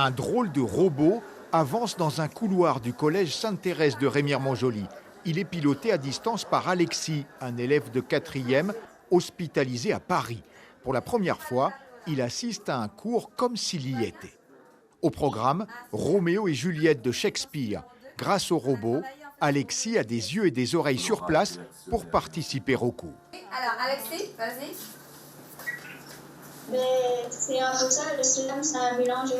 Un drôle de robot avance dans un couloir du collège Sainte-Thérèse de Remire-Montjoly. Il est piloté à distance par Alexis, un élève de 4e hospitalisé à Paris. Pour la première fois, il assiste à un cours comme s'il y était. Au programme, Roméo et Juliette de Shakespeare. Grâce au robot, Alexis a des yeux et des oreilles sur place pour participer au cours. Alors, Alexis, vas-y. C'est un peu ça, le slam, c'est un mélange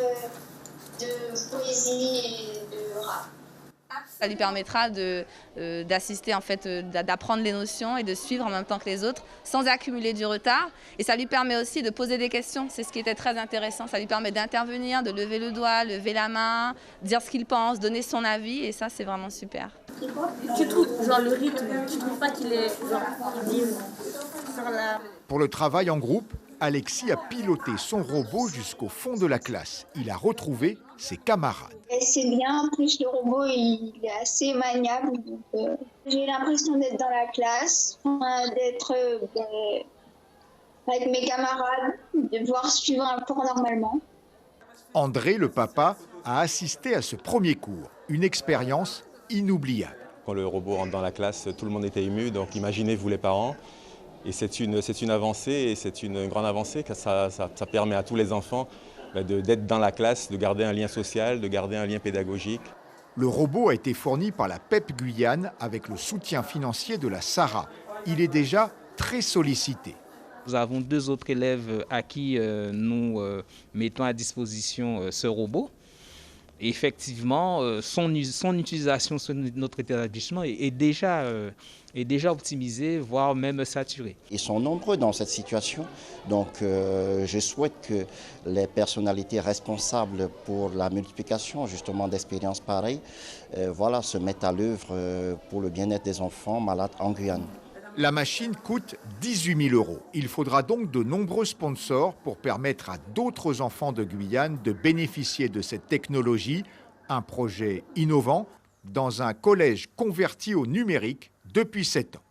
de poésie et de rap. Ça lui permettra d'assister, en fait, d'apprendre les notions et de suivre en même temps que les autres sans accumuler du retard. Et ça lui permet aussi de poser des questions, c'est ce qui était très intéressant. Ça lui permet d'intervenir, de lever le doigt, lever la main, dire ce qu'il pense, donner son avis et ça c'est vraiment super. Tu trouves genre le rythme, tu trouves pas qu'il est genre sur la... Pour le travail en groupe, Alexis a piloté son robot jusqu'au fond de la classe. Il a retrouvé ses camarades. C'est bien, en plus le robot il est assez maniable. Donc, j'ai l'impression d'être dans la classe, d'être avec mes camarades, de pouvoir suivre un cours normalement. André, le papa, a assisté à ce premier cours. Une expérience inoubliable. Quand le robot rentre dans la classe, tout le monde était ému, donc imaginez-vous les parents. Et c'est une avancée, et c'est une grande avancée, que ça permet à tous les enfants d'être dans la classe, de garder un lien social, de garder un lien pédagogique. Le robot a été fourni par la PEP Guyane avec le soutien financier de la SARA. Il est déjà très sollicité. Nous avons 2 autres élèves à qui nous mettons à disposition ce robot. Et effectivement, son utilisation sur notre établissement est déjà optimisée, voire même saturée. Ils sont nombreux dans cette situation, donc je souhaite que les personnalités responsables pour la multiplication justement d'expériences pareilles se mettent à l'œuvre pour le bien-être des enfants malades en Guyane. La machine coûte 18 000 €. Il faudra donc de nombreux sponsors pour permettre à d'autres enfants de Guyane de bénéficier de cette technologie. Un projet innovant dans un collège converti au numérique depuis 7 ans.